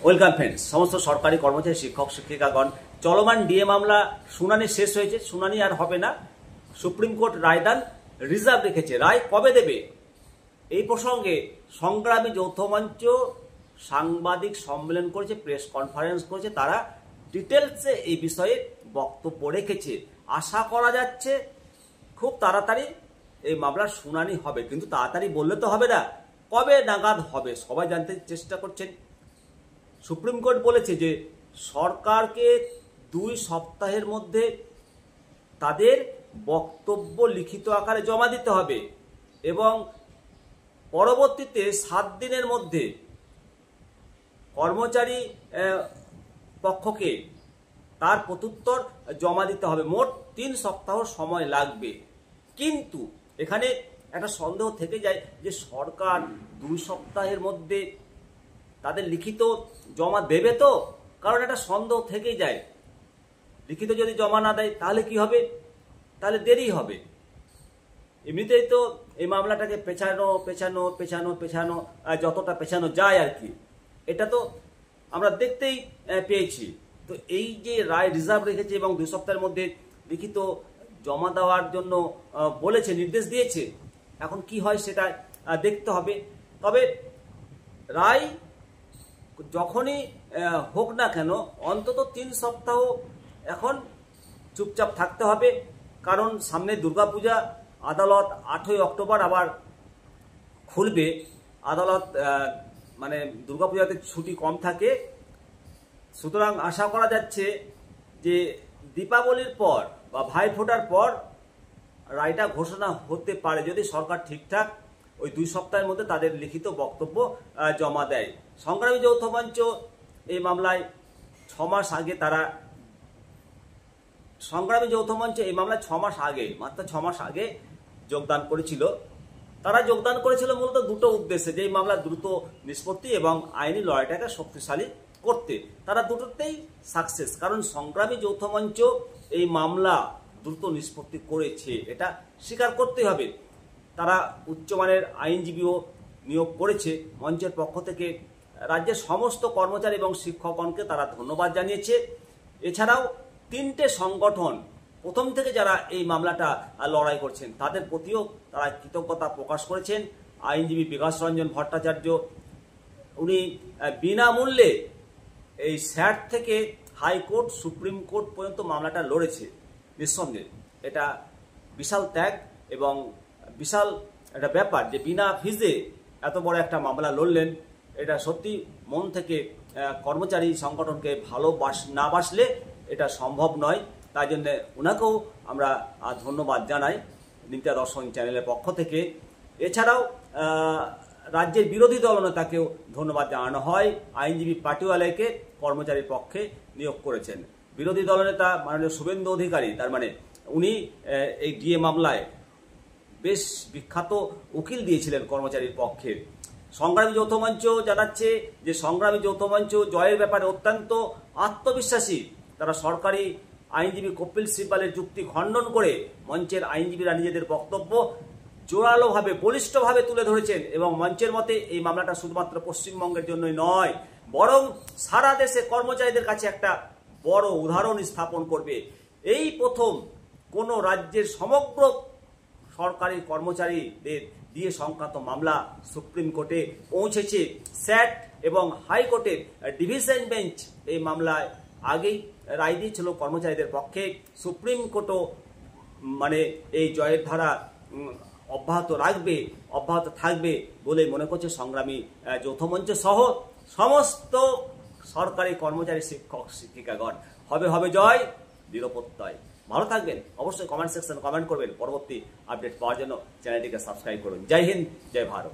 Welcome friends. সমস্ত সরকারি কর্মচারী, শিক্ষক শিক্ষিকাগণ, চলমান ডিএ মামলা শুনানি শেষ হয়েছে। শুনানি আর হবে না। সুপ্রিম কোর্ট রায়দান রিজার্ভ রেখেছে। রায় কবে দেবে এই প্রসঙ্গে সংগ্রামী যৌথ মঞ্চ সাংবাদিক সম্মেলন করেছে, প্রেস কনফারেন্স করেছে। তারা ডিটেলসে এই বিষয়ে বক্তব্য রেখেছে। আশা করা যাচ্ছে খুব তাড়াতাড়ি এই মামলার শুনানি হবে, কিন্তু তাড়াতাড়ি বললে তো হবে না, কবে নাগাদ হবে সবাই জানতে চেষ্টা করছেন। সুপ্রিম কোর্ট বলেছে যে সরকারকে 2 সপ্তাহের মধ্যে তাদের বক্তব্য লিখিত আকারে জমা দিতে হবে এবং পরবর্তীতে 7 দিনের মধ্যে কর্মচারী পক্ষকে তার প্রত্যুত্তর জমা দিতে হবে। মোট 3 সপ্তাহ সময় লাগবে। কিন্তু এখানে একটা সন্দেহ থেকে যায় যে সরকার 2 সপ্তাহের মধ্যে তাদের লিখিত জমা দেবে তো, কারণ একটা সন্দেহ থেকেই যায়। লিখিত যদি জমা না দেয় তাহলে কি হবে? তাহলে দেরি হবে। এমনিতেই তো এই মামলাটাকে পেছানো যতটা পেছানো যায় আর কি, এটা তো আমরা দেখতেই পেয়েছি। তো এই যে রায় রিজার্ভ রেখেছে এবং 2 সপ্তাহের মধ্যে লিখিত জমা দেওয়ার জন্য বলেছে, নির্দেশ দিয়েছে, এখন কি হয় সেটা দেখতে হবে। তবে রায় যখনই হোক না কেন অন্তত 3 সপ্তাহ এখন চুপচাপ থাকতে হবে, কারণ সামনে দুর্গাপূজা। আদালত 8ই অক্টোবর আবার খুলবে। আদালত মানে দুর্গাপূজাতে ছুটি কম থাকে, সুতরাং আশা করা যাচ্ছে যে দীপাবলির পর বা ভাইফোঁটার পর রায়টা ঘোষণা হতে পারে, যদি সরকার ঠিকঠাক ওই 2 সপ্তাহের মধ্যে তাদের লিখিত বক্তব্য জমা দেয়। সংগ্রামী যৌথ মঞ্চ এই মামলায় 6 মাস আগে মাত্র 6 মাস আগে যোগদান করেছিল। তারা যোগদান করেছিল মূলত 2টো উদ্দেশ্যে, যে এই মামলা দ্রুত নিষ্পত্তি এবং আইনি লড়াইটাকে শক্তিশালী করতে। তারা দুটোতেই সাকসেস, কারণ সংগ্রামী যৌথ মঞ্চ এই মামলা দ্রুত নিষ্পত্তি করেছে, এটা স্বীকার করতে হবে। তারা উচ্চমানের আইনজীবীও নিয়োগ করেছে। মঞ্চের পক্ষ থেকে রাজ্যের সমস্ত কর্মচারী এবং শিক্ষকগণকে তারা ধন্যবাদ জানিয়েছে। এছাড়াও 3টে সংগঠন প্রথম থেকে যারা এই মামলাটা লড়াই করছেন তাদের প্রতিও তারা কৃতজ্ঞতা প্রকাশ করেছেন। আইনজীবী বিকাশ রঞ্জন ভট্টাচার্য, উনি বিনামূল্যে এই স্যাট থেকে হাইকোর্ট, সুপ্রিম কোর্ট পর্যন্ত মামলাটা লড়েছে। নিঃসন্দেহে এটা বিশাল ত্যাগ এবং বিশাল একটা ব্যাপার যে বিনা ফিজে এত বড় একটা মামলা লড়লেন। এটা সত্যি মন থেকে কর্মচারী সংগঠনকে না বাসলে এটা সম্ভব নয়। তাই জন্য ওনাকেও আমরা ধন্যবাদ জানাই নিত্যা দর্শন চ্যানেলের পক্ষ থেকে। এছাড়াও রাজ্যের বিরোধী দলনেতাকেও ধন্যবাদ জানানো হয়। আইনজীবী পাটিওয়ালাকে কর্মচারীর পক্ষে নিয়োগ করেছেন। বিরোধী দলনেতা মাননীয় শুভেন্দু অধিকারী, তার মানে উনি এই ডিএ মামলায় বেশ বিখ্যাত উকিল দিয়েছিলেন কর্মচারীর পক্ষে। সংগ্রামী যৌথ মঞ্চ জানাচ্ছে যে সংগ্রামী যৌথ মঞ্চ জয়ের ব্যাপারে অত্যন্ত আত্মবিশ্বাসী। তারা সরকারি আইনজীবী কপিল সিব্বালের যুক্তি খণ্ডন করে মঞ্চের আইনজীবীরা নিজেদের বক্তব্য জোরালোভাবে, বলিষ্ঠভাবে তুলে ধরেছেন এবং মঞ্চের মতে এই মামলাটা শুধুমাত্র পশ্চিমবঙ্গের জন্যই নয়, বরং সারা দেশে কর্মচারীদের কাছে একটা বড় উদাহরণ স্থাপন করবে। এই প্রথম কোন রাজ্যের সমগ্র সরকারি কর্মচারীদের ডিএ সংক্রান্ত মামলা সুপ্রিম কোর্টে পৌঁছেছে। স্যাট এবং হাইকোর্টের ডিভিশন বেঞ্চ এই মামলায় আগেই রায় দিয়েছিল কর্মচারীদের পক্ষে। সুপ্রিম কোর্টও মানে এই জয়ের ধারা অব্যাহত থাকবে বলে মনে করছে সংগ্রামী যৌথ মঞ্চ সহ সমস্ত সরকারি কর্মচারী, শিক্ষক শিক্ষিকাগণ। হবে জয়, দৃঢ়প্রত্যয়। ভালো থাকবেন। অবশ্যই কমেন্ট সেকশনে কমেন্ট করবেন। পরবর্তী আপডেট পাওয়ার জন্য চ্যানেলটিকে সাবস্ক্রাইব করুন। জয় হিন্দ, জয় ভারত।